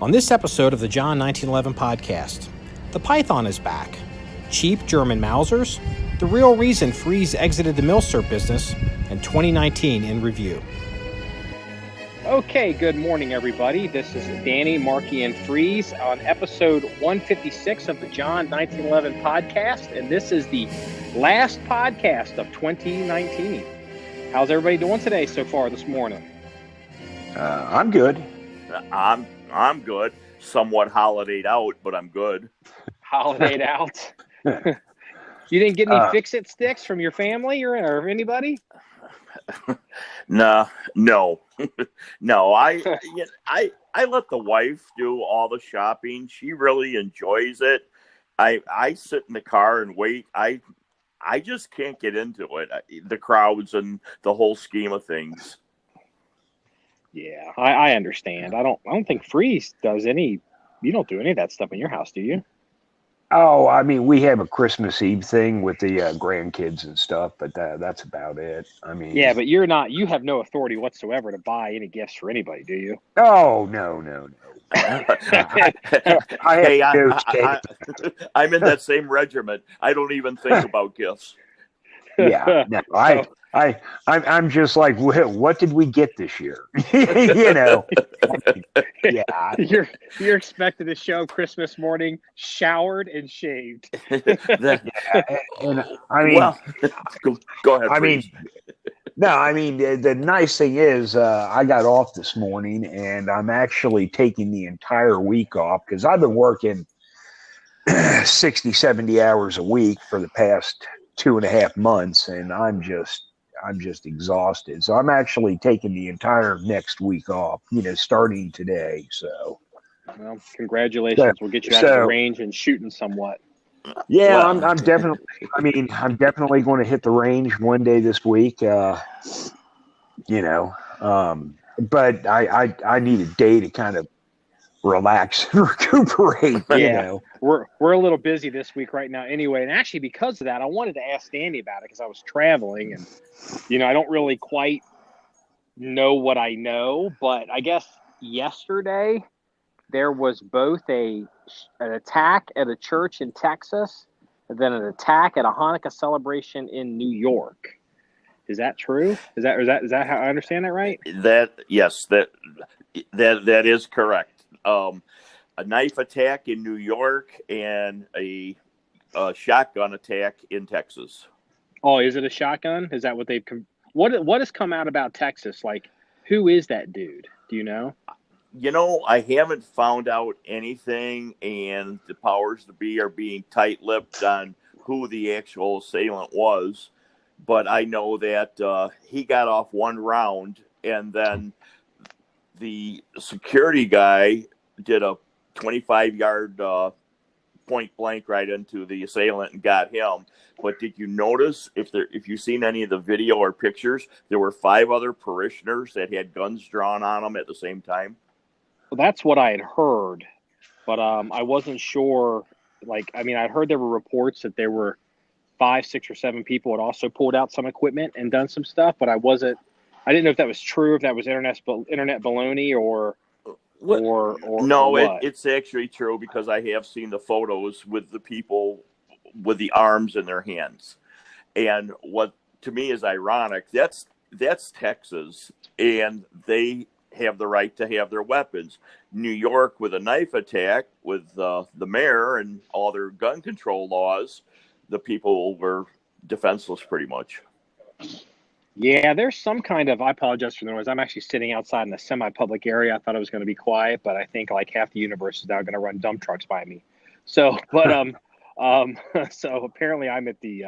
On this episode of the John1911 Podcast, the Python is back. Cheap German Mausers, the real reason Freeze exited the milsurp business, and 2019 in review. Okay, good morning, everybody. This is Danny, Marky, and Freeze on episode 156 of the John1911 Podcast, and this is the last podcast of 2019. How's everybody doing today so far this morning? I'm good. I'm good. Somewhat holidayed out, but I'm good. Holidayed out? You didn't get any fix-it sticks from your family or anybody? No. I let the wife do all the shopping. She really enjoys it. I sit in the car and wait. I just can't get into it. The crowds and the whole scheme of things. Yeah, I understand. I don't think Freeze does any. You don't do any of that stuff in your house, do you? Oh, I mean, we have a Christmas Eve thing with the grandkids and stuff, but that's about it. I mean, yeah, but you have no authority whatsoever to buy any gifts for anybody, do you? Oh, no. I'm in that same regiment. I don't even think about gifts. Yeah, no, I'm just like, what did we get this year? Yeah. You're expected to show Christmas morning showered and shaved. And I mean, well, go ahead. The nice thing is, I got off this morning, and I'm actually taking the entire week off because I've been working 60, 70 hours a week for the past 2.5 months, and I'm just exhausted. So I'm actually taking the entire next week off, starting today. So, well, congratulations. We'll get you out of the range and shooting somewhat. Yeah, well, I'm definitely going to hit the range one day this week. But I need a day to kind of relax and recuperate. Yeah. We're a little busy this week right now anyway. And actually, because of that, I wanted to ask Danny about it because I was traveling and, I don't really quite know what I know. But I guess yesterday there was both an attack at a church in Texas and then an attack at a Hanukkah celebration in New York. Is that true? Is that how I understand that right? Yes, that is correct. A knife attack in New York and a shotgun attack in Texas. Oh, is it a shotgun? Is that what they've what has come out about Texas? Like, who is that dude? Do you know? I haven't found out anything, and the powers that be are being tight-lipped on who the actual assailant was. But I know that he got off one round, and then the security guy did a 25-yard point blank right into the assailant and got him. But did you notice if you've seen any of the video or pictures, there were 5 other parishioners that had guns drawn on them at the same time? Well, that's what I had heard, but I wasn't sure. I'd heard there were reports that there were 5, 6, or 7 people had also pulled out some equipment and done some stuff, but I didn't know if that was true, if that was internet baloney or no, it's actually true because I have seen the photos with the people with the arms in their hands. And what to me is ironic, that's Texas, and they have the right to have their weapons. New York with a knife attack with the mayor and all their gun control laws, the people were defenseless pretty much. Yeah, there's some kind of, I apologize for the noise. I'm actually sitting outside in a semi-public area. I thought it was going to be quiet, but I think like half the universe is now going to run dump trucks by me. So, but, so apparently I'm at the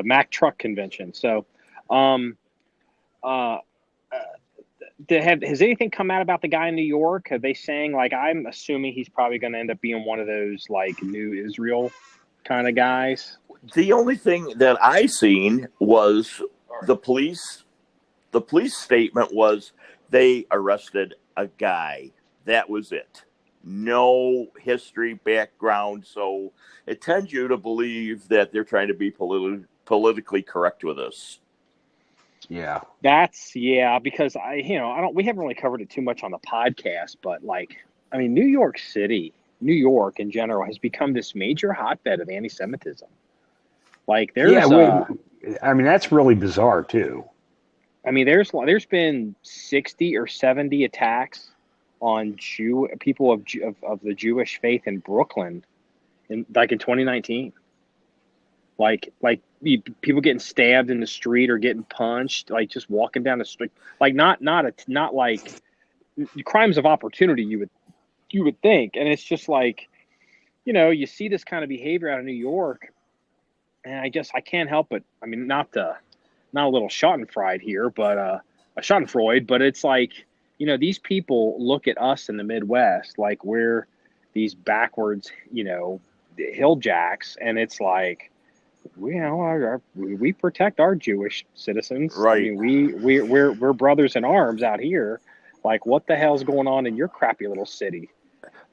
Mack truck convention. So, has anything come out about the guy in New York? Are they saying, I'm assuming he's probably going to end up being one of those new Israel kind of guys? The only thing that I seen was the police statement was they arrested a guy. That was it. No history, background. So it tends you to believe that they're trying to be politically correct with this. Yeah. Because we haven't really covered it too much on the podcast, but New York City, New York in general has become this major hotbed of anti-Semitism. That's really bizarre too. There's been 60 or 70 attacks on people of the Jewish faith in Brooklyn in 2019. People getting stabbed in the street or getting punched, just walking down the street, not crimes of opportunity you would think. And it's just you see this kind of behavior out of New York, and I can't help it. Not a little Schadenfreude here, but a Schadenfreude, but it's these people look at us in the Midwest like we're these backwards, hill jacks, and it's we protect our Jewish citizens. Right. We're brothers in arms out here. What the hell's going on in your crappy little city?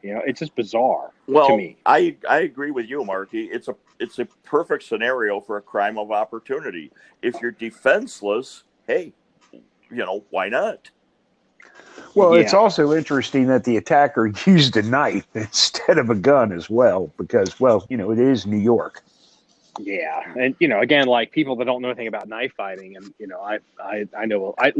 It's just bizarre to me. I agree with you, Marky. It's a perfect scenario for a crime of opportunity. If you're defenseless, hey, why not? Well, It's also interesting that the attacker used a knife instead of a gun as well, because, it is New York. Yeah, and again, people that don't know anything about knife fighting, and I know a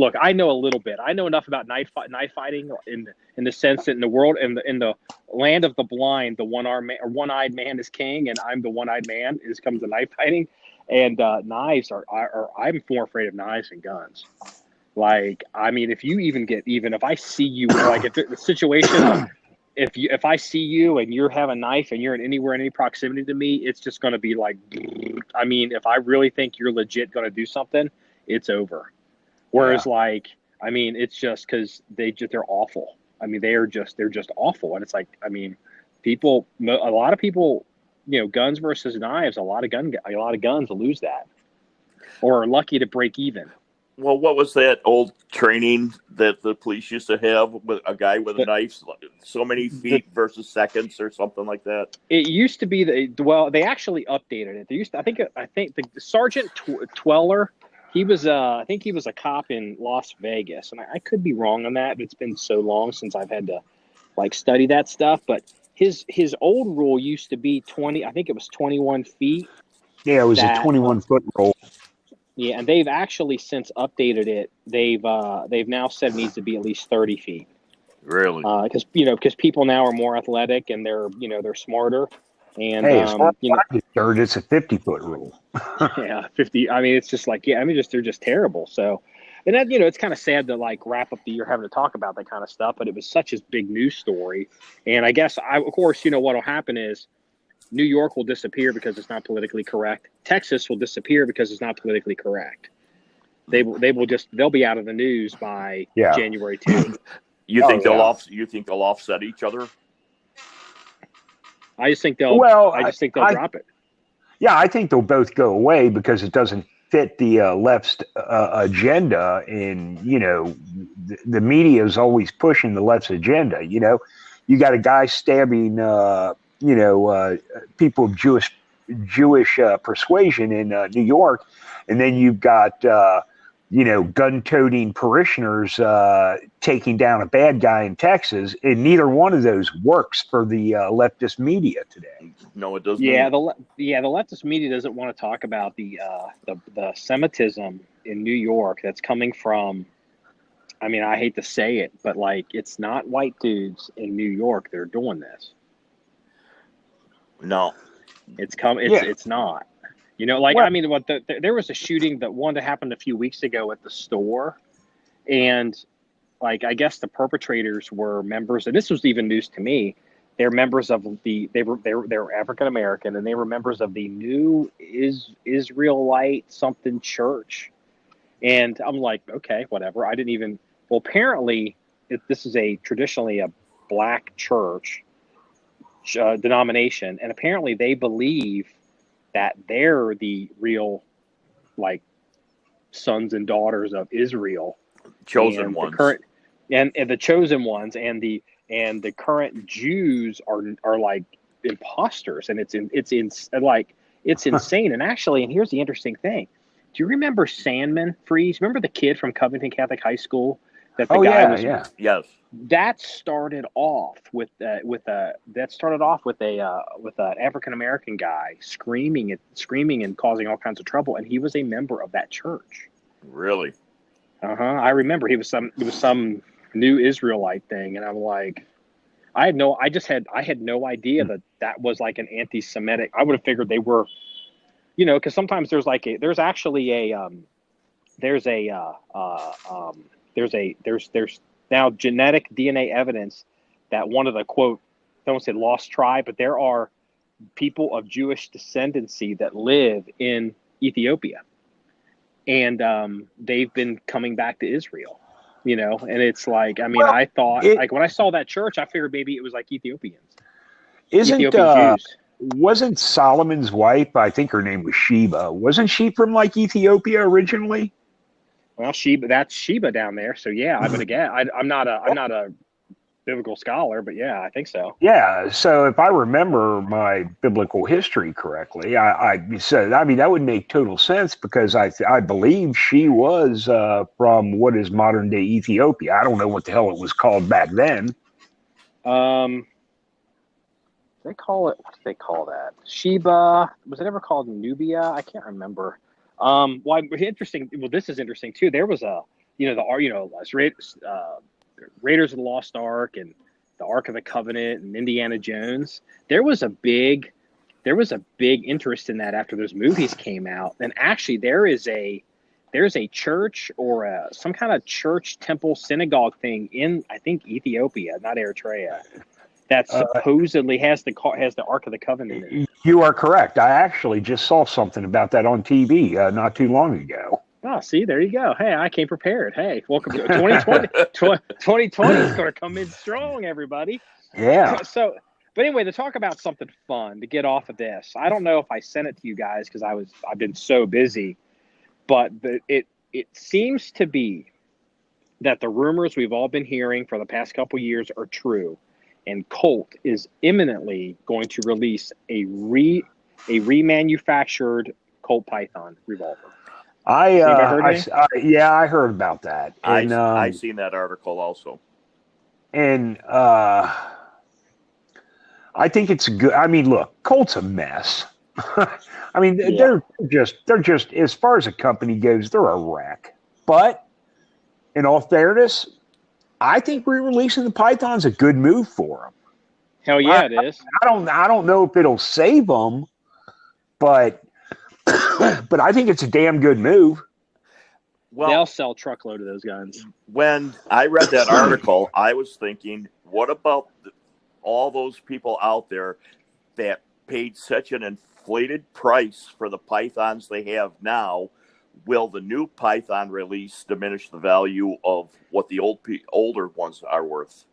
little bit. I know enough about knife fighting in the sense that in the world, in the land of the blind, the one-eyed man is king, and I'm the one-eyed man. Comes to knife fighting, and knives are I'm more afraid of knives than guns. If I see you, if the situation. If I see you and you have a knife and you're in any proximity to me, it's just going to be if I really think you're legit going to do something, it's over. Whereas it's just because they're awful. They're just awful. And it's a lot of people, guns versus knives, a lot of guns lose that or are lucky to break even. Well, what was that old training that the police used to have with a guy with a knife, so many feet versus seconds or something like that? It used to be they actually updated it. They used to, I think the Sergeant Tweller, he was I think he was a cop in Las Vegas, and I could be wrong on that, but it's been so long since I've had to study that stuff. But his old rule used to be 20. I think it was 21 feet. Yeah, it was a 21-foot rule. Yeah, and they've actually since updated it. They've now said it needs to be at least 30 feet. Really? Because people now are more athletic and they're smarter. And hey, it's a 50-foot rule. Yeah, 50. It's just they're just terrible. So, and that it's kind of sad to wrap up the year having to talk about that kind of stuff. But it was such a big news story, and I guess of course what'll happen is. New York will disappear because it's not politically correct. Texas will disappear because it's not politically correct. They'll be out of the news by January 2. You think they'll offset each other? I just think they'll drop it. Yeah, I think they'll both go away because it doesn't fit the left's agenda, and the media is always pushing the left's agenda. You got a guy stabbing people of Jewish persuasion in New York, and then you've got gun-toting parishioners taking down a bad guy in Texas, and neither one of those works for the leftist media today. No, it doesn't. Yeah, the leftist media doesn't want to talk about the Semitism in New York that's coming from. I hate to say it, but it's not white dudes in New York that are doing this. No, it's not. There was a shooting that happened a few weeks ago at the store, and I guess the perpetrators were members, and this was even news to me. They're members of they're African American, and they were members of the New Israelite something church, and I'm like, okay, whatever. I didn't even. Well, apparently, this is traditionally a black church. Denomination, and apparently they believe that they're the real sons and daughters of Israel, chosen ones, and the chosen ones, and the current Jews are imposters, and it's insane. And actually, and here's the interesting thing, you remember Sandman Freeze? Remember the kid from Covington Catholic High School that the Oh guy yeah, was? yeah. Yes. That started off with an African American guy screaming and causing all kinds of trouble, and he was a member of that church. Really? I remember it was some new Israelite thing, and I'm like, I had no idea that was like an anti-Semitic. I would have figured they were, because sometimes there's now genetic DNA evidence that one of the quote, I don't say lost tribe, but there are people of Jewish descendancy that live in Ethiopia, and they've been coming back to Israel. And it's like, I mean, I thought, like, when I saw that church, I figured maybe it was like Ethiopian Jews. Wasn't Solomon's wife, I think her name was Sheba, wasn't she from like Ethiopia originally? Well, that's Sheba down there. So yeah, I'm gonna get. I'm not a biblical scholar, but yeah, I think so. Yeah. So if I remember my biblical history correctly, I said, I mean, that would make total sense because I believe she was from what is modern day Ethiopia. I don't know what the hell it was called back then. What do they call that? Sheba. Was it ever called Nubia? I can't remember. Interesting. Well, this is interesting too. There was Raiders of the Lost Ark and the Ark of the Covenant and Indiana Jones. There was a big interest in that after those movies came out. And actually, there's a church or some kind of church, temple, synagogue thing in, I think, Ethiopia, not Eritrea, that supposedly has the Ark of the Covenant in it. You are correct. I actually just saw something about that on TV not too long ago. Oh, see, there you go. Hey, I came prepared. Hey, welcome to 2020. 2020 is going to come in strong, everybody. Yeah. So, but anyway, to talk about something fun, to get off of this, I don't know if I sent it to you guys because I've been so busy, but it seems to be that the rumors we've all been hearing for the past couple years are true. And Colt is imminently going to release a remanufactured Colt Python revolver. I heard about that. And, I seen that article also. And I think it's good. I mean, look, Colt's a mess. I mean, they're just as far as a company goes, they're a wreck. But in all fairness, I think re-releasing the Python's a good move for them. Hell yeah, it is. I don't know if it'll save them, but I think it's a damn good move. Well, they'll sell a truckload of those guns. When I read that article, I was thinking, what about all those people out there that paid such an inflated price for the Pythons they have now? Will the new Python release diminish the value of what the older ones are worth?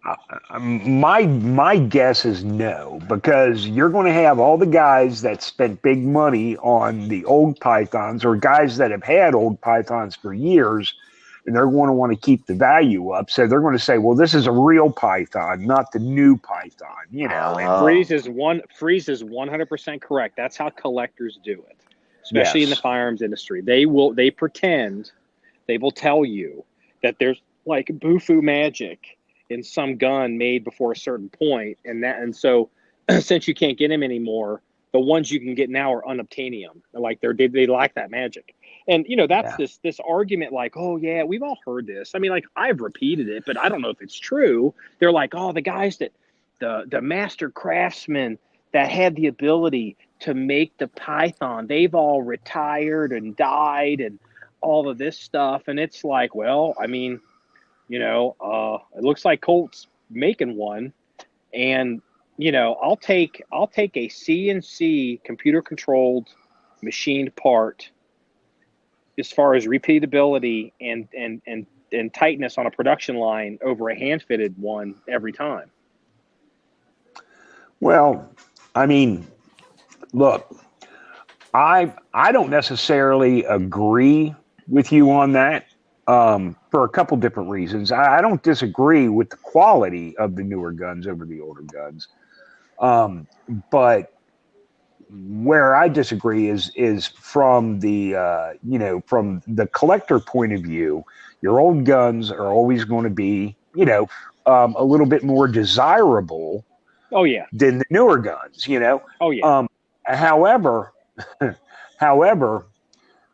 My guess is no, because you're going to have all the guys that spent big money on the old Pythons or guys that have had old Pythons for years, and they're going to want to keep the value up. So they're going to say, well, this is a real Python, not the new Python, And Freeze is 100% correct. That's how collectors do it. Especially in the firearms industry. They will tell you that there's like Bufu magic in some gun made before a certain point, and so since you can't get them anymore, the ones you can get now are unobtainium. Like they lack that magic. And that's this argument like, oh yeah, we've all heard this. I mean, like I've repeated it, but I don't know if it's true. They're like, oh, the guys that the master craftsmen that had the ability to make the Python, they've all retired and died and all of this stuff. And it's like, well, I mean, it looks like Colt's making one, and I'll take a CNC computer controlled machined part as far as repeatability and tightness on a production line over a hand fitted one every time. Well, I mean, look, I don't necessarily agree with you on that for a couple different reasons. I don't disagree with the quality of the newer guns over the older guns. But where I disagree is from the from the collector point of view. Your old guns are always going to be a little bit more desirable. Oh yeah. Than the newer guns. Oh yeah. However,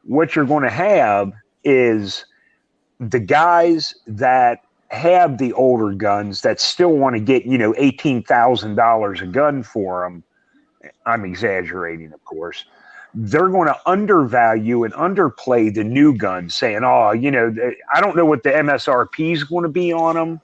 what you're going to have is the guys that have the older guns that still want to get $18,000 a gun for them. I'm exaggerating, of course. They're going to undervalue and underplay the new guns, saying, "Oh, I don't know what the MSRP is going to be on them."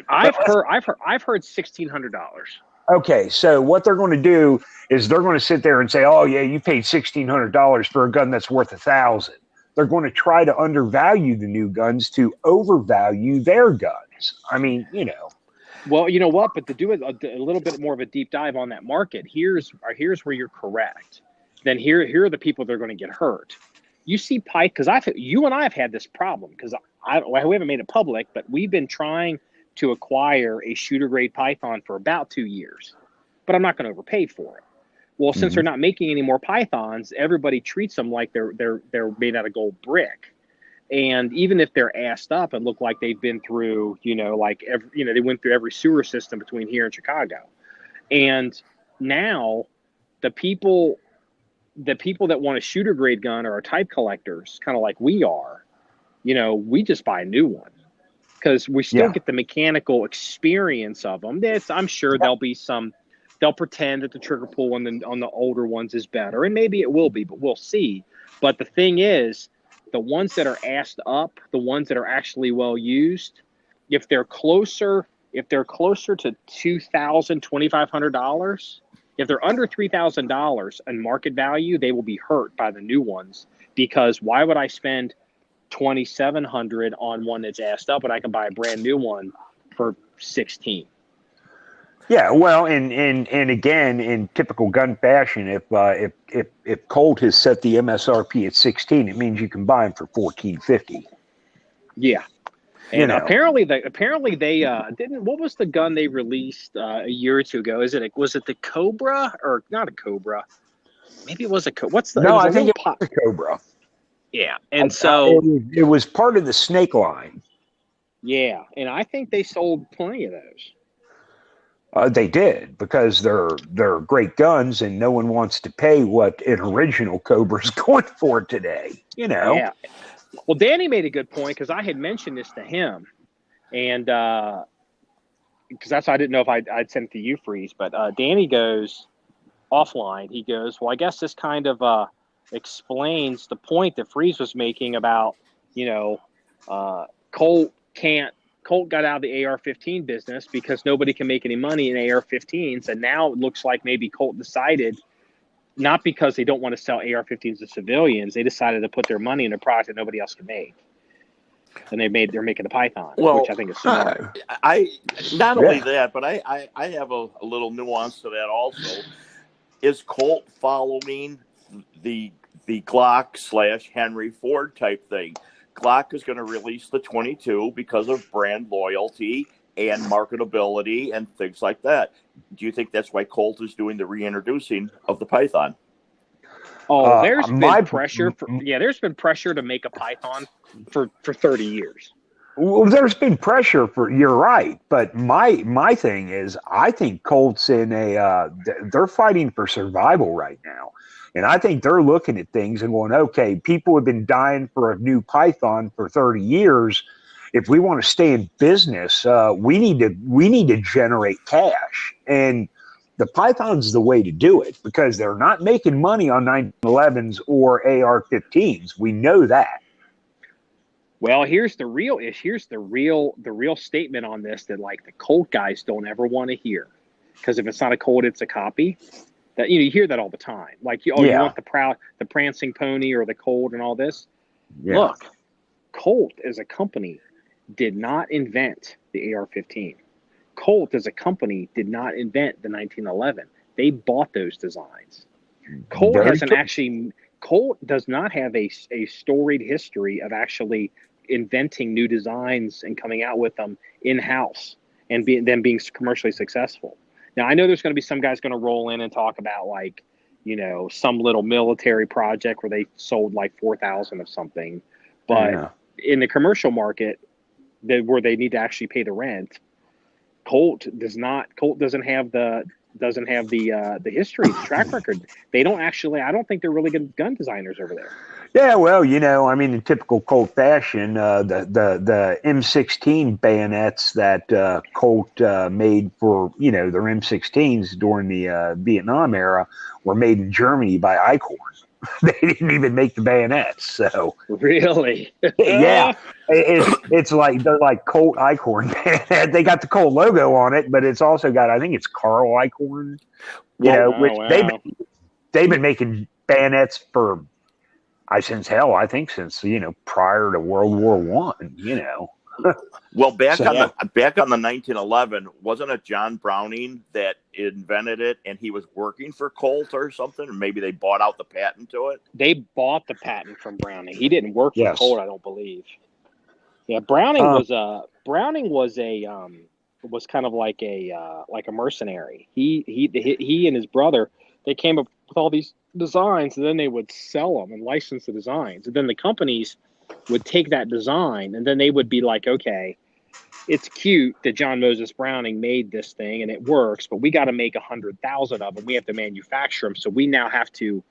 I've heard $1,600. Okay, so what they're going to do is they're going to sit there and say, "Oh yeah, you paid $1,600 for a gun that's worth $1,000." They're going to try to undervalue the new guns to overvalue their guns. I mean, Well, you know what? But to do a little bit more of a deep dive on that market, here's where you're correct. Then here are the people that are going to get hurt. You see because you and I have had this problem because we haven't made it public, but we've been trying to acquire a shooter grade Python for about 2 years, but I'm not going to overpay for it. Well, since they're not making any more Pythons, everybody treats them like they're made out of gold brick. And even if they're assed up and look like they've been through, they went through every sewer system between here and Chicago. And now the people that want a shooter grade gun are type collectors, kind of like we are, we just buy a new one because we still get the mechanical experience of them. I'm sure they'll pretend that the trigger pull on the older ones is better, and maybe it will be, but we'll see. But the thing is, the ones that are assed up, the ones that are actually well used, if they're closer to $2,000, $2,500, if they're under $3,000 in market value, they will be hurt by the new ones. Because why would I spend $2,700 on one that's assed up when I can buy a brand new one for $16,000? Yeah, well, and again, in typical gun fashion, if Colt has set the MSRP at 16, it means you can buy them for $14.50. Yeah, and apparently they didn't. What was the gun they released a year or two ago? Was it the Cobra or not a Cobra? Maybe it was a Cobra. I think it was a Cobra. Yeah, and so it was part of the Snake line. Yeah, and I think they sold plenty of those. They did, because they're great guns, and no one wants to pay what an original Cobra's going for today. Yeah. Well, Danny made a good point, because I had mentioned this to him, and because that's why I didn't know if I'd sent it to you, Freeze. But Danny goes offline. He goes, "Well, I guess this kind of explains the point that Freeze was making about Colt got out of the AR-15 business because nobody can make any money in AR-15s, and now it looks like maybe Colt decided, not because they don't want to sell AR-15s to civilians, they decided to put their money in a product that nobody else can make, and they're making the Python, which I think is similar." Not only that, but I have a little nuance to that also. Is Colt following the Glock / Henry Ford type thing? Glock is going to release the 22 because of brand loyalty and marketability and things like that. Do you think that's why Colt is doing the reintroducing of the Python? Oh, there's been pressure. There's been pressure to make a Python for 30 years. Well, there's been pressure you're right. But my thing is, I think Colt's they're fighting for survival right now. And I think they're looking at things and going, okay, people have been dying for a new Python for 30 years. If we want to stay in business, we need to generate cash. And the Python's the way to do it, because they're not making money on 1911s or AR-15s. We know that. Well, here's the real issue. Here's the real statement on this that the Colt guys don't ever want to hear, because if it's not a Colt, it's a copy. That you hear that all the time. You want the prancing pony or the Colt and all this. Yeah. Look, Colt as a company did not invent the AR-15. Colt as a company did not invent the 1911. They bought those designs. Colt does not have a storied history of actually inventing new designs and coming out with them in-house and them being commercially successful. Now, I know there's going to be some guys going to roll in and talk about some little military project where they sold like 4,000 of something. But in the commercial market, where they need to actually pay the rent, Colt doesn't have the history, the track record. They don't actually. I don't think they're really good gun designers over there. Yeah, well, in typical Colt fashion, the M16 bayonets that Colt made for their M16s during the Vietnam era were made in Germany by Eichhorn. They didn't even make the bayonets. So really, yeah, it's like they're like Colt Eichhorn. They got the Colt logo on it, but it's also got, I think it's Carl Eichhorn. They've been making bayonets for since prior to World War One. Well, back on the 1911, wasn't it John Browning that invented it, and he was working for Colt or something, or maybe they bought out the patent to it? They bought the patent from Browning. He didn't work for Colt, I don't believe. Yeah, Browning was kind of like a mercenary. He and his brother, they came up with all these designs, and then they would sell them and license the designs, and then the companies would take that design, and then they would be like, okay, it's cute that John Moses Browning made this thing and it works, but we got to make 100,000 of them. We have to manufacture them. So we now have to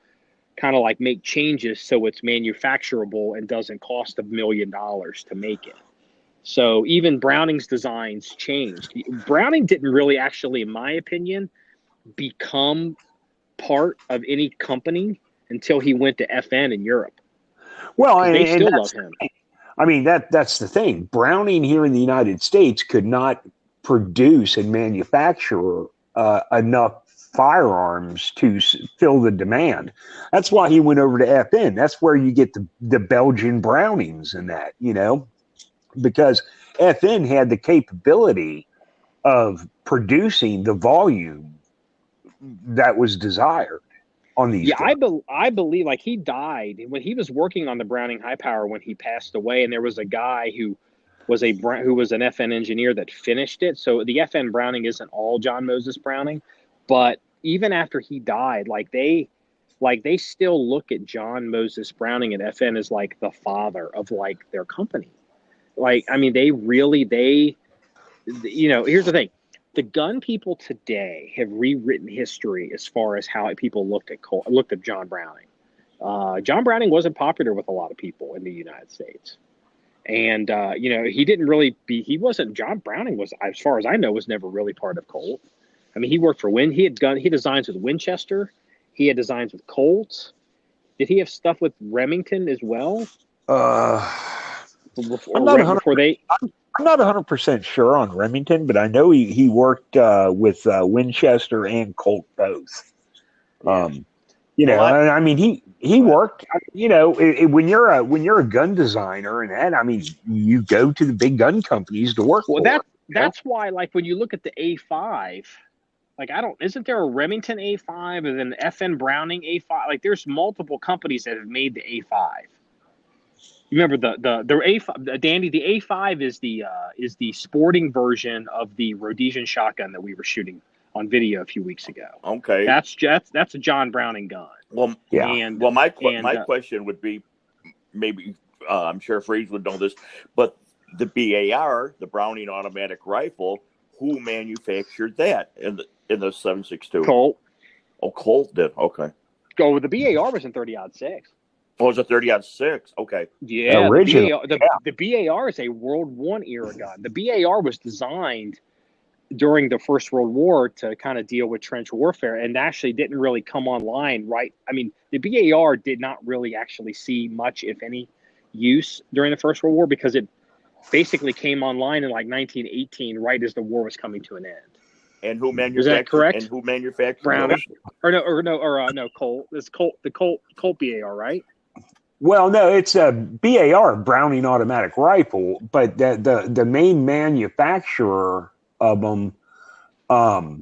kind of like make changes so it's manufacturable and doesn't cost $1 million to make it. So even Browning's designs changed. Browning didn't really actually, in my opinion, become part of any company until he went to FN in Europe. Well, they still love him. I mean, that's the thing. Browning here in the United States could not produce and manufacture enough firearms to fill the demand. That's why he went over to FN. That's where you get the Belgian Brownings and that, because FN had the capability of producing the volume that was desired on these. Yeah, I believe like he died when he was working on the Browning High Power when he passed away, and there was a guy who was an FN engineer that finished it. So the FN Browning isn't all John Moses Browning, but even after he died, they still look at John Moses Browning and FN as like the father of like their company. Like, I mean, here's the thing. The gun people today have rewritten history as far as how people looked at John Browning. John Browning wasn't popular with a lot of people in the United States. And, John Browning was, as far as I know, was never really part of Colt. I mean, he worked for he had designs with Winchester. He had designs with Colt. Did he have stuff with Remington as well? I'm not 100% sure on Remington, but I know he worked with Winchester and Colt both. I mean, he worked. When you're a gun designer and that, I mean, you go to the big gun companies to work. Well, that's why, like, when you look at the A5, like, isn't there a Remington A5 and then FN Browning A5? Like, there's multiple companies that have made the A5. Remember the A5, Dandy. The A5 is the sporting version of the Rhodesian shotgun that we were shooting on video a few weeks ago. Okay, that's a John Browning gun. Well, yeah. My question would be, maybe I'm sure Freeze would know this, but the BAR, the Browning automatic rifle, who manufactured that in the 7.62? Colt. Oh, Colt did. Okay. The BAR was in 30-06. Oh, it was a 30-06. Okay. Yeah. The BAR is a World I era gun. The BAR was designed during the First World War to kind of deal with trench warfare, and actually didn't really come online right. I mean, the BAR did not really actually see much, if any, use during the First World War, because it basically came online in like 1918, right as the war was coming to an end. And who manufactured? Is that correct? And who manufactured Browning? No, Colt. It's the Colt BAR, right? Well, no, it's a BAR, Browning automatic rifle, but the main manufacturer of them was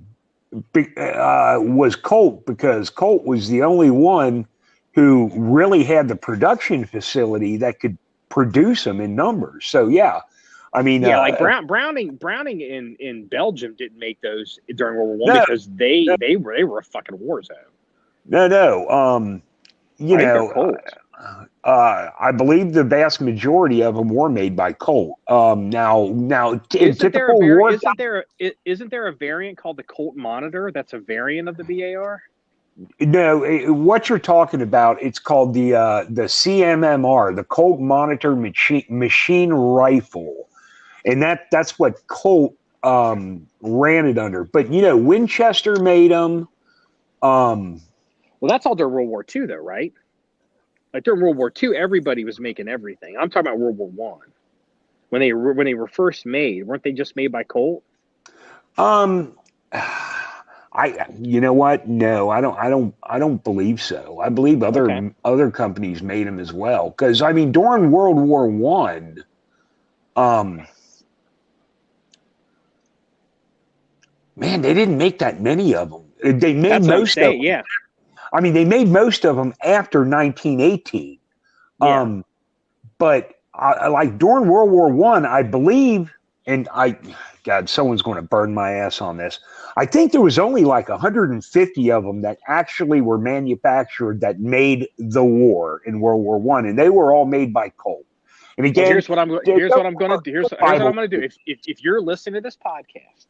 Colt, because Colt was the only one who really had the production facility that could produce them in numbers. So yeah, I mean, like Browning in Belgium didn't make those during World War I because they were a fucking war zone. No. You I think know, they're Colt. I believe the vast majority of them were made by Colt. Now, in typical war, Isn't there a variant called the Colt Monitor? That's a variant of the BAR. no, what you're talking about, it's called the CMMR, the Colt Monitor Machine Rifle, and that's what Colt ran it under. But you know, Winchester made them. Well, that's all during World War II, though, right? Like during World War II, everybody was making everything. I'm talking about World War One. When they were first made, weren't they just made by Colt? You know what? No, I don't believe so. I believe other companies made them as well. Because I mean, during World War One, man, they didn't make that many of them. They made most of them. Yeah. I mean, they made most of them after 1918. Yeah. But like during World War One, I believe, and God, someone's going to burn my ass on this. I think there was only like 150 of them that actually were manufactured that made the war in World War One, and they were all made by Colt. And again, here's what I'm going to do. If you're listening to this podcast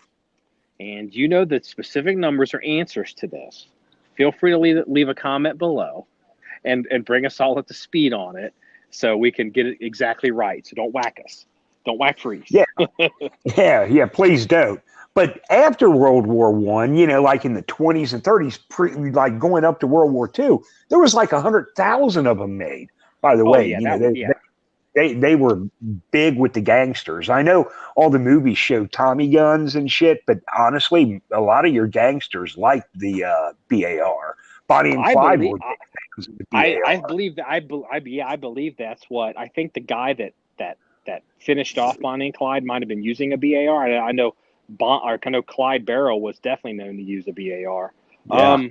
and you know the specific numbers or answers to this, feel free to leave a comment below and bring us all up to speed on it so we can get it exactly right. So don't whack us. Don't whack Freeze. Yeah, please don't. But after World War One, you know, like in the 20s and 30s, like going up to World War II, there was like 100,000 of them made. By the way, they were big with the gangsters. I know all the movies show Tommy guns and shit, but honestly, a lot of your gangsters liked the BAR. Bonnie and Clyde were big fans of the BAR. I believe that. I believe that's what I think. The guy that finished off Bonnie and Clyde might have been using a BAR. I know Clyde Barrow was definitely known to use a BAR. Yeah.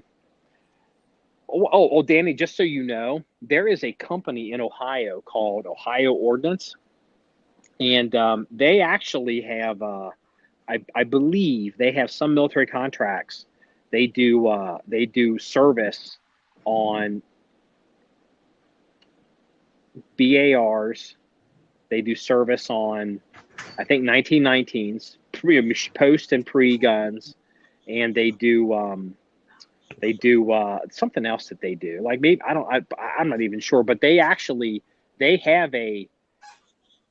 Danny, just so you know, there is a company in Ohio called Ohio Ordnance, and they actually have, I believe, they have some military contracts. They do service on BARs. They do service on, I think, 1919s, post and pre guns, and they do something else that they do. Like maybe I'm not even sure, but they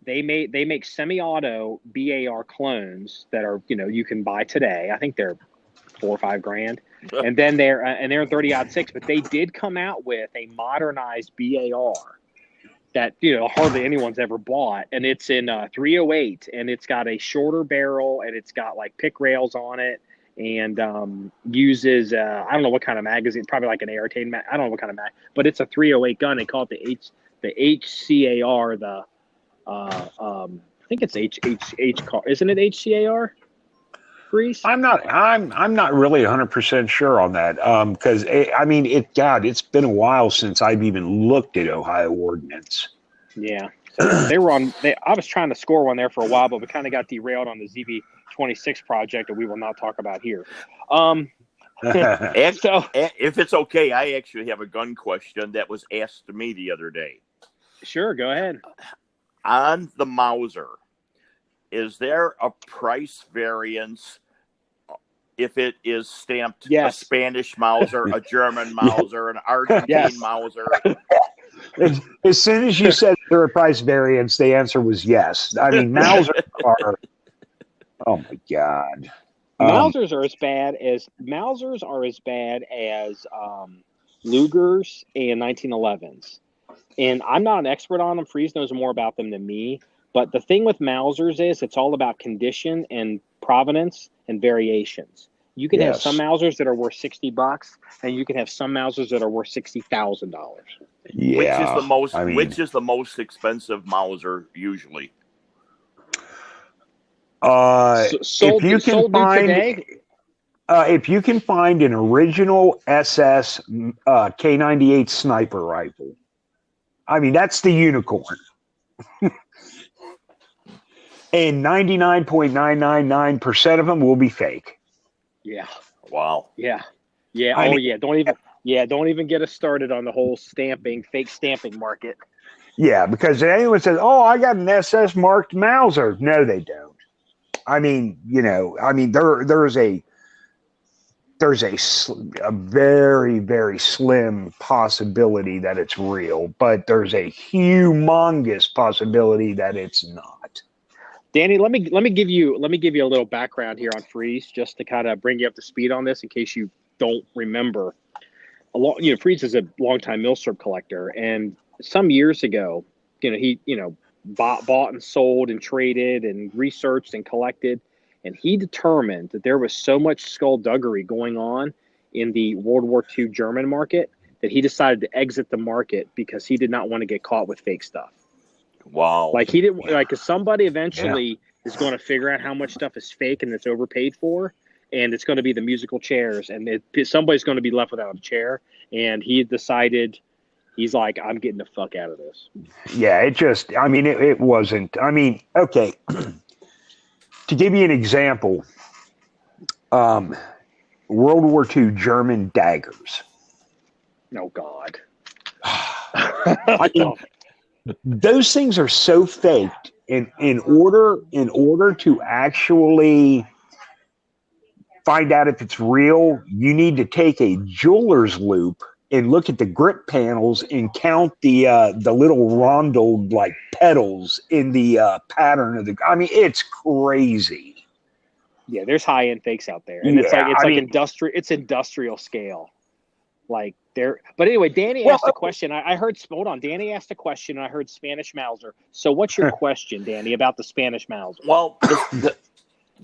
make semi-auto BAR clones that are, you know, you can buy today. I think they're $4 or $5 grand, and then they're 30-06. But they did come out with a modernized BAR that, you know, hardly anyone's ever bought, and it's in 308, and it's got a shorter barrel, and it's got like pick rails on it, and uses I don't know what kind of magazine, probably like an Airtane I don't know what kind of mag, but it's a 308 gun. They call it the HCAR. I think it's HCAR, isn't it HCAR? Freeze? I'm not really 100% sure on that, because I mean, it's been a while since I've even looked at Ohio Ordnance. Yeah, so I was trying to score one there for a while, but we kind of got derailed on the ZB26 project that we will not talk about here. So, if it's okay, I actually have a gun question that was asked to me the other day. Sure, go ahead. On the Mauser, is there a price variance if it is stamped a Spanish Mauser, a German Mauser, an Argentine Mauser? As soon as you said there a price variance, the answer was yes. I mean, Mausers are. Oh my God. Mausers are as bad as Lugers and 1911s. And I'm not an expert on them. Freeze knows more about them than me. But the thing with Mausers is it's all about condition and provenance and variations. You can have some Mausers that are worth $60, and you can have some Mausers that are worth $60,000. Yeah. Which is the most expensive Mauser usually? If you can find an original SS K98 sniper rifle, I mean, that's the unicorn. And 99.999% of them will be fake. Yeah. Wow. Yeah. Yeah. Don't even. Yeah, don't even get us started on the whole fake stamping market. Yeah, because anyone says, "Oh, I got an SS marked Mauser," no, they don't. I mean, there's a very, very slim possibility that it's real, but there's a humongous possibility that it's not. Danny, let me give you a little background here on Freeze, just to kind of bring you up to speed on this in case you don't remember. Freeze is a longtime milsurp collector, and some years ago, he bought and sold and traded and researched and collected, and he determined that there was so much skullduggery going on in the World War II German market that he decided to exit the market because he did not want to get caught with fake stuff. Wow. Like he didn't like, cause somebody eventually is going to figure out how much stuff is fake and it's overpaid for, and it's going to be the musical chairs, and somebody's going to be left without a chair. And he decided, he's like, I'm getting the fuck out of this. Yeah, it wasn't. I mean, okay. To give you an example, World War II German daggers. Oh God. I mean, those things are so faked. In order to actually find out if it's real, you need to take a jeweler's loop and look at the grip panels and count the little rondel like petals in the pattern of the. I mean, it's crazy. Yeah, there's high end fakes out there, and it's industrial scale. Like there, but anyway, Danny asked a question. I heard. Hold on, Danny asked a question, and I heard Spanish Mauser. So, what's your question, Danny, about the Spanish Mauser? Well,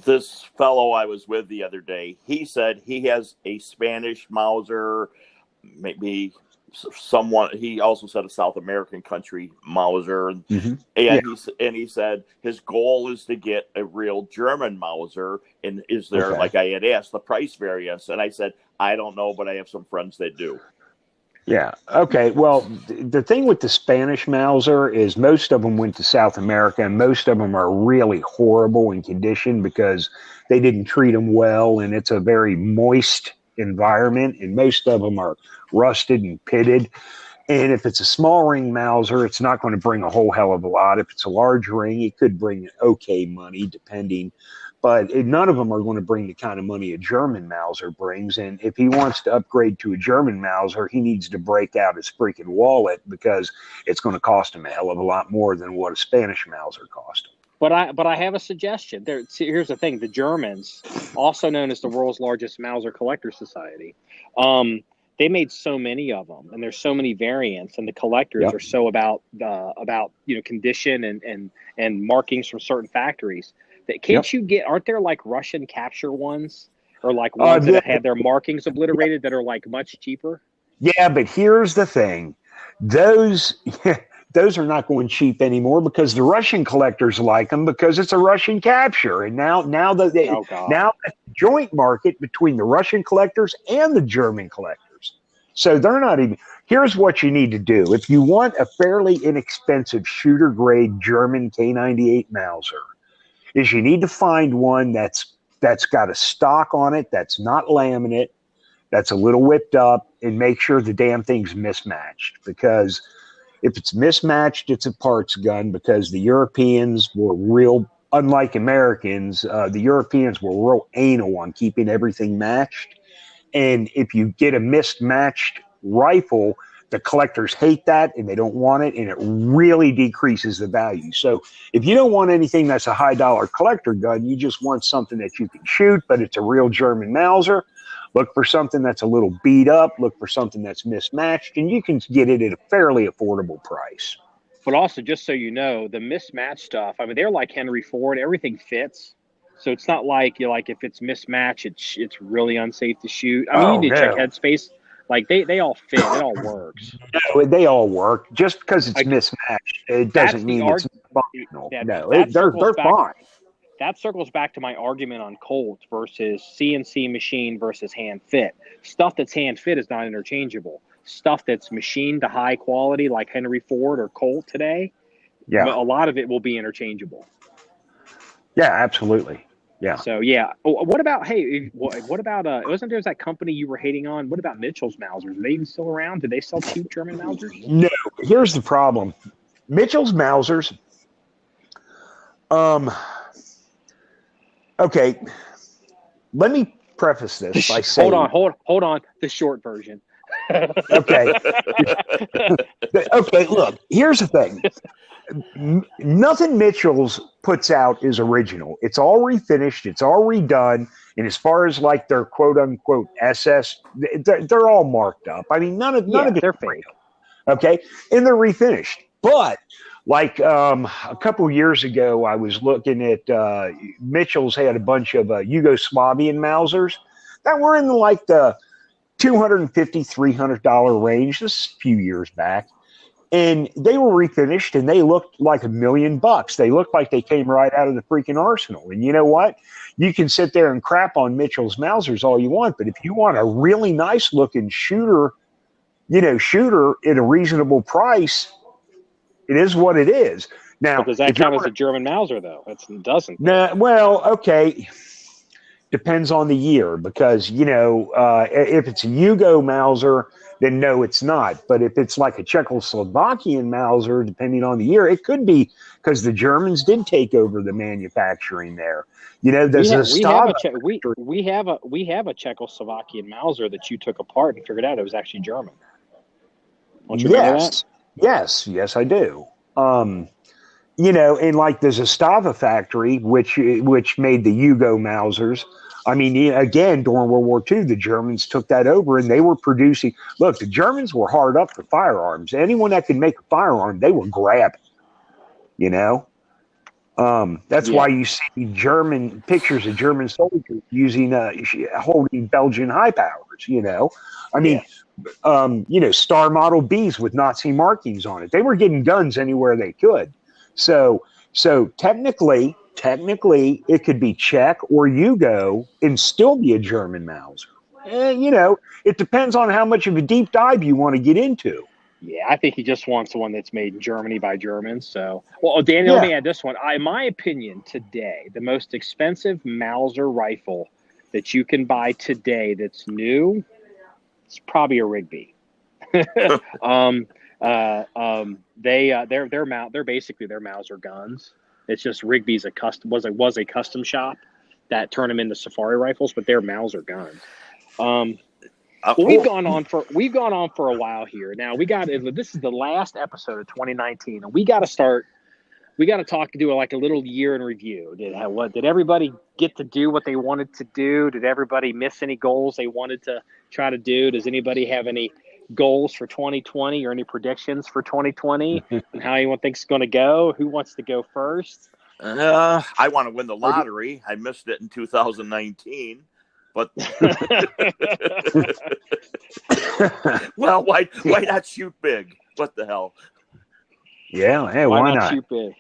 this fellow I was with the other day, he said he has a Spanish Mauser, maybe someone. He also said a South American country Mauser, and he said his goal is to get a real German Mauser. And is there, like I had asked, the price variance? And I said, I don't know, but I have some friends that do. Yeah. Okay. Well, the thing with the Spanish Mauser is most of them went to South America, and most of them are really horrible in condition because they didn't treat them well, and it's a very moist environment, and most of them are rusted and pitted. And if it's a small ring Mauser, it's not going to bring a whole hell of a lot. If it's a large ring, it could bring okay money, depending. But none of them are going to bring the kind of money a German Mauser brings. And if he wants to upgrade to a German Mauser, he needs to break out his freaking wallet because it's going to cost him a hell of a lot more than what a Spanish Mauser cost him. But I have a suggestion. Here's the thing: the Germans, also known as the world's largest Mauser collector society, they made so many of them, and there's so many variants, and the collectors are so about condition and markings from certain factories. Can't you get? Aren't there like Russian capture ones, or like ones that had their markings obliterated that are like much cheaper? Yeah, but here's the thing: those are not going cheap anymore because the Russian collectors like them because it's a Russian capture, and now the joint market between the Russian collectors and the German collectors. So they're not even. Here's what you need to do if you want a fairly inexpensive shooter grade German K98 Mauser. Is you need to find one that's got a stock on it, that's not laminate, that's a little whipped up, and make sure the damn thing's mismatched. Because if it's mismatched, it's a parts gun. Because the Europeans were real, unlike Americans, the Europeans were real anal on keeping everything matched. And if you get a mismatched rifle, the collectors hate that and they don't want it, and it really decreases the value. So if you don't want anything that's a high dollar collector gun, you just want something that you can shoot, but it's a real German Mauser. Look for something that's a little beat up. Look for something that's mismatched, and you can get it at a fairly affordable price. But also, just so you know, the mismatched stuff, I mean, they're like Henry Ford. Everything fits. So it's not like if it's mismatched, it's really unsafe to shoot. I mean, you need to check Headspace. Like they all fit. It all works. No, they all work. Just because it's mismatched, it doesn't mean it's functional. They're fine. That circles back to my argument on Colt versus CNC machine versus hand fit. Stuff that's hand fit is not interchangeable. Stuff that's machined to high quality, like Henry Ford or Colt today, a lot of it will be interchangeable. Yeah, absolutely. Yeah. So yeah. What about what about wasn't there that company you were hating on? What about Mitchell's Mausers? Are they even still around? Do they sell cheap German Mausers? No. Here's the problem. Mitchell's Mausers. Okay. Let me preface this by saying. Hold on. The short version. Okay. Okay. Look. Here's the thing. Nothing Mitchell's puts out is original. It's all refinished. It's all redone. And as far as like their quote unquote SS, they're all marked up. I mean, none of it. They're fake. Okay, and they're refinished. But like a couple years ago, I was looking at Mitchell's had a bunch of Yugoslavian Mausers that were in like the $250, $300 range. This is a few years back. And they were refinished, and they looked like $1 million. They looked like they came right out of the freaking arsenal. And you know what? You can sit there and crap on Mitchell's Mausers all you want, but if you want a really nice looking shooter at a reasonable price, it is what it is. Now, does that count as a German Mauser, though? It doesn't. Nah, well, okay. Depends on the year, because if it's a Yugo Mauser, then no, it's not. But if it's like a Czechoslovakian Mauser, depending on the year, it could be, because the Germans did take over the manufacturing there. We have a Czechoslovakian Mauser that you took apart and figured out it was actually German. Don't you remember that? Yes, I do. And like the Zastava factory, which made the Yugo Mausers. I mean, again, during World War II, the Germans took that over, and they were producing. Look, the Germans were hard up for firearms. Anyone that could make a firearm, they were grabbing. That's why you see German pictures of German soldiers holding Belgian high powers. I mean, Star Model Bs with Nazi markings on it. They were getting guns anywhere they could. So technically, it could be Czech or Yugo and still be a German Mauser. It depends on how much of a deep dive you want to get into. Yeah, I think he just wants one that's made in Germany by Germans. So, well, Daniel, let me add this one. In my opinion, today, the most expensive Mauser rifle that you can buy today that's new, it's probably a Rigby. They're basically their Mauser guns. It's just Rigby's was a custom shop that turned them into safari rifles, but they're Mauser guns. We've gone on for a while here. Now this is the last episode of 2019, and we got to do like a little year in review. Did everybody get to do what they wanted to do? Did everybody miss any goals they wanted to try to do? Does anybody have any goals for 2020 or any predictions for 2020 and how anyone thinks it's going to go? Who wants to go first? I want to win the lottery. I missed it in 2019, but well, why not shoot big? What the hell? Yeah, hey, why not shoot big?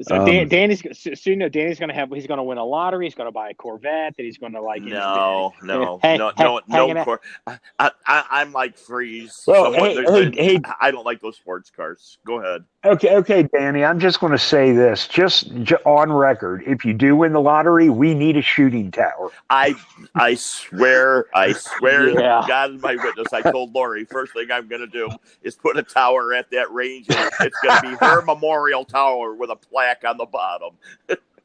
So Danny's going to win a lottery. He's going to buy a Corvette. That he's going to like. No. I'm like Freeze. Well, hey, I don't like those sports cars. Go ahead. Okay, Danny. I'm just going to say this, just on record. If you do win the lottery, we need a shooting tower. I swear, Yeah. God is my witness. I told Lori, first thing I'm going to do is put a tower at that range. And it's going to be her memorial tower with a plaque on the bottom.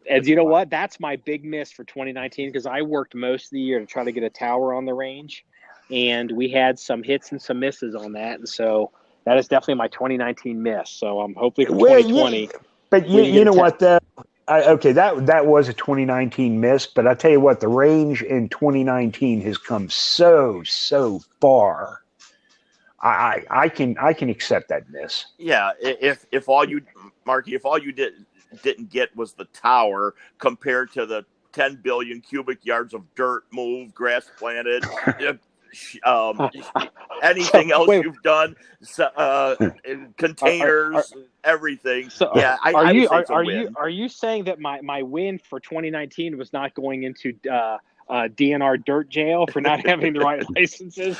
And you know what? That's my big miss for 2019, because I worked most of the year to try to get a tower on the range, and we had some hits and some misses on that, and so that is definitely my 2019 miss. So I'm hopefully for 2020. But you know what? That was a 2019 miss. But I tell you what, the range in 2019 has come so far. I can accept that miss. Yeah, if all you, Marky, didn't get was the tower compared to the 10 billion cubic yards of dirt moved, grass planted, anything else you've done, containers, everything. So, yeah, are you saying that my win for 2019 was not going into DNR dirt jail for not having the right licenses?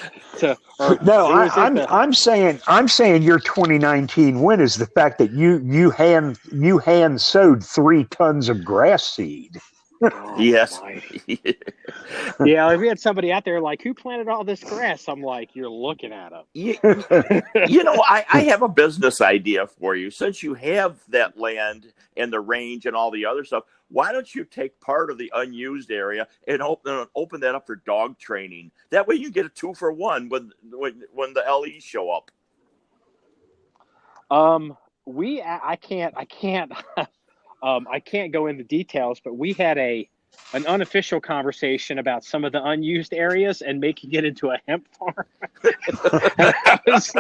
I'm saying your 2019 win is the fact that you hand sowed 3 tons of grass seed. Yes. Yeah, like we had somebody out there like, who planted all this grass? I'm like, you're looking at them. I have a business idea for you. Since you have that land and the range and all the other stuff, why don't you take part of the unused area and open that up for dog training? That way you get a 2-for-1 when the LEs show up. I can't go into details, but we had an unofficial conversation about some of the unused areas and making it into a hemp farm. I was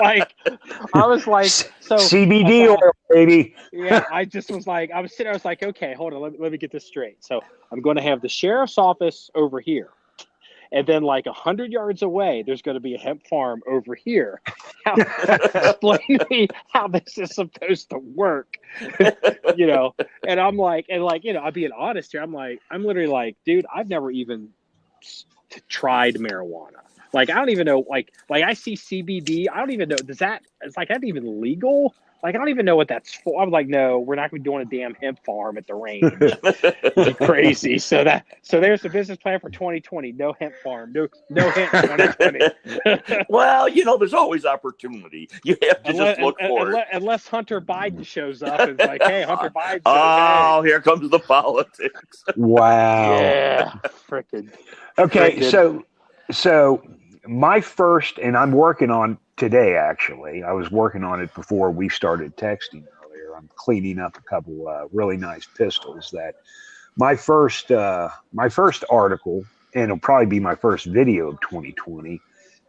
like, so CBD oil, baby. Yeah, I was sitting there, I was like, okay, hold on, let me get this straight. So I'm going to have the sheriff's office over here. And then, like 100 yards away, there's going to be a hemp farm over here. Explain to me how this is supposed to work, And I'm like, I'm being honest here. I'm literally like, dude, I've never even tried marijuana. Like, I don't even know. Like I see CBD. I don't even know. It's like that even legal? Like, I don't even know what that's for. I'm like, no, we're not going to be doing a damn hemp farm at the range. It's crazy. So there's the business plan for 2020. No hemp farm. No hemp 2020. Well, there's always opportunity. You have to just look for it. Unless Hunter Biden shows up and it's like, hey, Hunter Biden. Oh, here comes the politics. Wow. Yeah. Freaking. Okay, so my first, and I'm working on today, actually. I was working on it before we started texting earlier. I'm cleaning up a couple really nice pistols. That my first article, and it'll probably be my first video of 2020,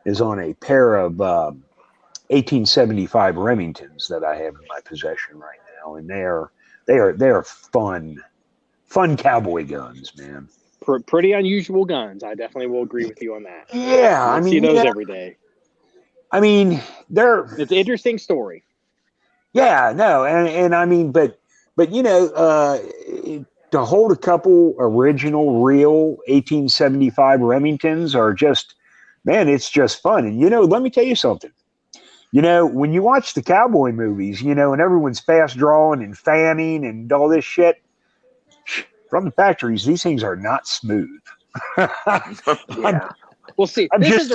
is on a pair of 1875 Remingtons that I have in my possession right now, and they are fun cowboy guns, man. Pretty unusual guns. I definitely will agree with you on that. Yeah, I see those every day. I mean, it's an interesting story. Yeah, no, and I mean, but to hold a couple original, real 1875 Remingtons are just, man, it's just fun. And let me tell you something. When you watch the cowboy movies, and everyone's fast drawing and fanning and all this shit from the factories, these things are not smooth. Yeah. Well, see, this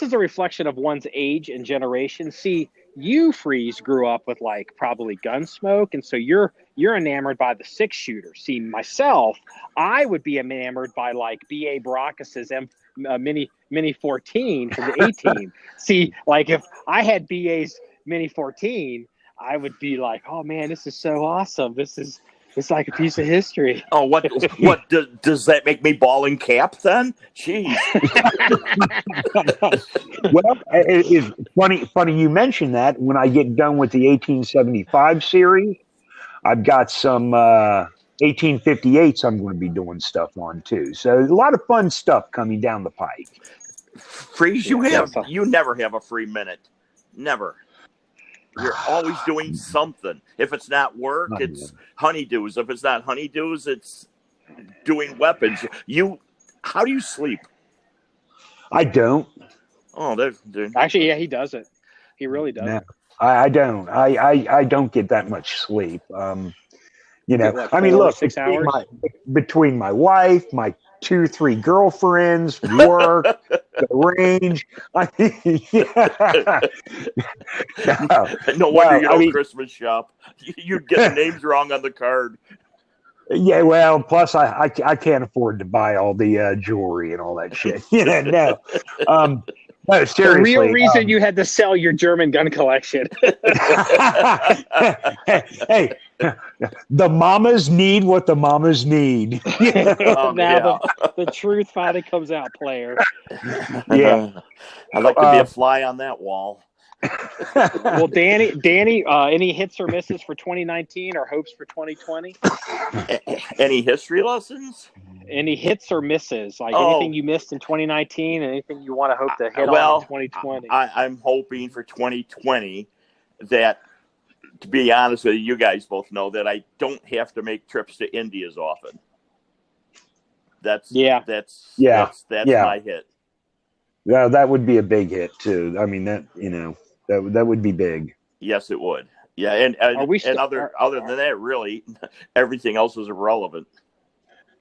is a reflection of one's age and generation. See, you Freeze grew up with like probably Gunsmoke, and so you're enamored by the 6-shooter. See, myself, I would be enamored by like B.A. Baracus's Mini 14 from the 18. See, like if I had B.A.'s Mini 14, I would be like, oh man, this is so awesome. It's like a piece of history. Oh, what does that make me ball and cap then? Jeez. Well, it's funny you mentioned that. When I get done with the 1875 series, I've got some 1858s I'm going to be doing stuff on too. So a lot of fun stuff coming down the pike. Freeze, you never have a free minute. Never. You're always doing something. If it's not work, it's honeydews. If it's not honeydews, it's doing weapons. How do you sleep? I don't. Oh, actually, yeah, he does it. He really does. No, I don't. I don't get that much sleep. I mean, look, between my wife, my 2-3 girlfriends, work, the range. I mean, yeah. No wonder you don't Christmas shop. You'd get the names wrong on the card. Yeah, well, plus I can't afford to buy all the jewelry and all that shit. No. No, seriously. The real reason you had to sell your German gun collection. Hey, the mamas need what the mamas need. The truth finally comes out, player. Yeah. I'd like to be a fly on that wall. Well, Danny, any hits or misses for 2019 or hopes for 2020? Any history lessons? Any hits or misses? Like anything you missed in 2019 and anything you want to hope to hit on in 2020? I'm hoping for 2020 that, to be honest with you, you guys both know that I don't have to make trips to India as often. That's my hit. Yeah, that would be a big hit too. I mean, that would be big. Yes, it would. Yeah, and other than that, really, everything else is irrelevant.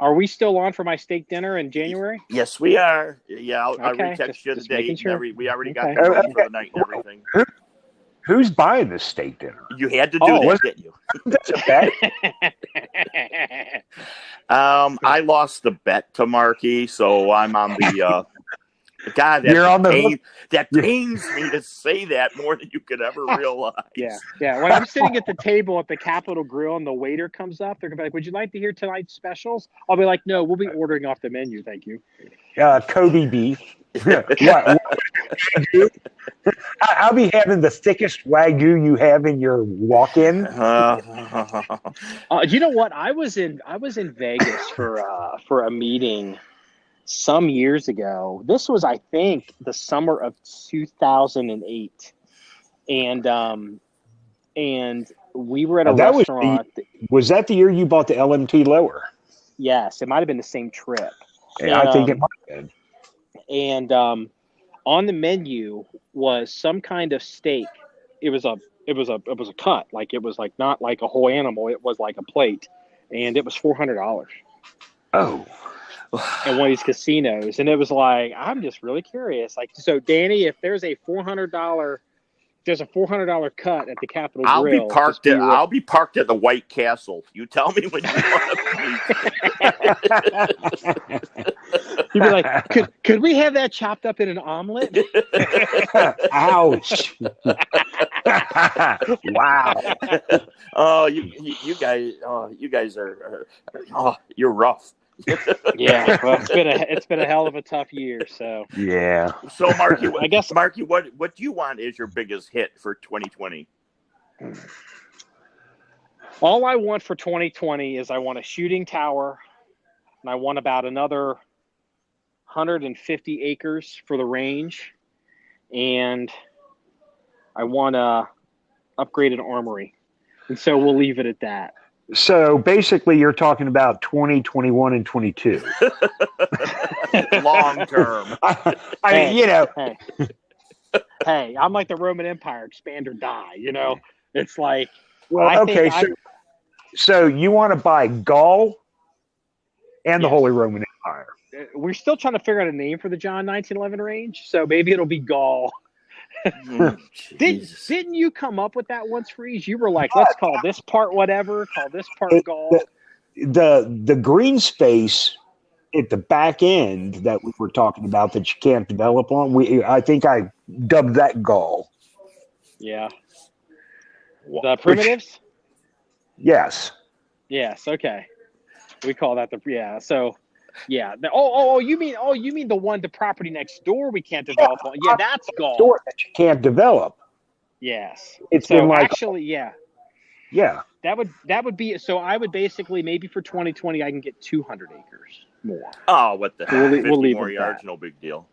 Are we still on for my steak dinner in January? Yes, we are. Yeah, I'll Okay, retext you the just date. making sure. We already got Okay. the room for the night and everything. Who's buying this steak dinner? You had to do that, didn't you? That's a bet. I lost the bet to Marky, so I'm on the. God, You're on the that pains me to say that more than you could ever realize. Yeah. When I'm sitting at the table at the Capitol Grill and the waiter comes up, they're gonna be like, "Would you like to hear tonight's specials?" I'll be like, "No, we'll be ordering off the menu, thank you." Kobe beef. I'll be having the thickest Wagyu you have in your walk-in. You know what? I was in Vegas for a meeting some years ago. This was, I think, the summer of 2008, and we were at a restaurant. Was that the year you bought the LMT lower? Yes, it might have been the same trip. Yeah, I think it might have been. And on the menu was some kind of steak. It was a cut, like it was like not like a whole animal. It was like a plate, and it was $400. Oh. At one of these casinos, and it was like, I'm just really curious. Like, so Danny, if there's a $400 cut at the Capitol Grill, I'll be parked at the White Castle. You tell me when you want to be. You'd be like, could we have that chopped up in an omelet? Ouch! Wow. Oh, you guys are you're rough. Yeah, well, it's been a hell of a tough year. So yeah. So Marky, Marky, what do you want is your biggest hit for 2020? All I want for 2020 is I want a shooting tower, and I want about another 150 acres for the range, and I want a upgraded armory, and so we'll leave it at that. So basically, you're talking about 20, 21, and 22. Long term. Hey, I'm like the Roman Empire, expand or die. You know, it's like. Well, so you want to buy Gaul and the Holy Roman Empire. We're still trying to figure out a name for the John 1911 range, so maybe it'll be Gaul. Didn't you come up with that once, Freeze? You were like, let's call this part whatever, call this part Gaul. The green space at the back end that we were talking about that you can't develop on, I think I dubbed that Gaul. Yeah. The primitives? Yes. Yes, okay. We call that so yeah. You mean the one, the property next door we can't develop on? Yeah, that's Gaul. Door that you can't develop. Yes. It's been like actually, yeah. Yeah. That would be so. I would basically maybe for 2020 I can get 200 acres more. Oh, what the hell? We'll leave more yards, no big deal.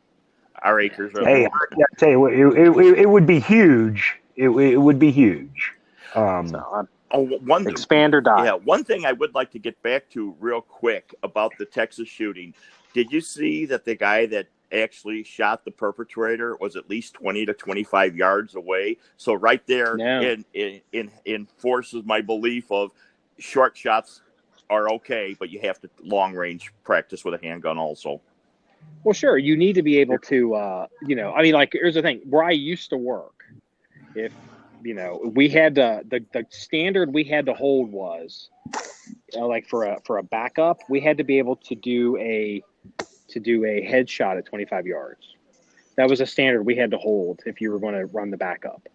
Our acres are. Hey, I tell you what, it would be huge. It would be huge. Expand or die. Yeah, one thing I would like to get back to real quick about the Texas shooting. Did you see that the guy that actually shot the perpetrator was at least 20 to 25 yards away? So right there enforces my belief of short shots are okay, but you have to long range practice with a handgun also. Well, sure. You need to be able to, here's the thing. Where I used to work, if we had the standard we had to hold was like for a backup, we had to be able to do a headshot at 25 yards. That was a standard we had to hold if you were going to run the backup.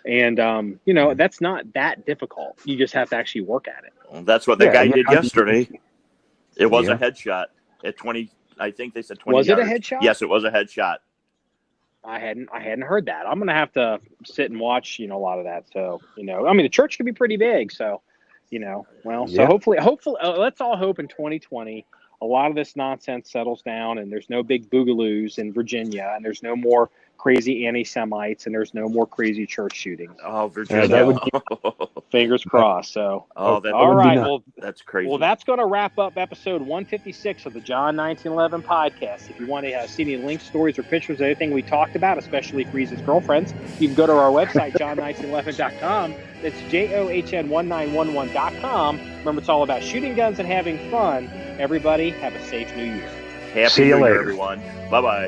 And that's not that difficult. You just have to actually work at it. Well, that's what the guy did yesterday. It was a headshot at 20. I think they said 20 Was yards. It a headshot? Yes, it was a headshot. I hadn't heard that. I'm gonna have to sit and watch, a lot of that. So, the church can be pretty big. So, so hopefully, let's all hope in 2020 a lot of this nonsense settles down, and there's no big boogaloos in Virginia, and there's no more crazy anti-Semites, and there's no more crazy church shootings. Oh, Virginia! Fingers crossed. So, all right. Well, that's crazy. Well, that's going to wrap up episode 156 of the John 1911 podcast. If you want to see any links, stories, or pictures of anything we talked about, especially Freeze's girlfriends, you can go to our website, John1911.com. That's JOHN1911.com. Remember, it's all about shooting guns and having fun. Everybody, have a safe new year. Happy See you New Year, later. everyone. Bye-bye.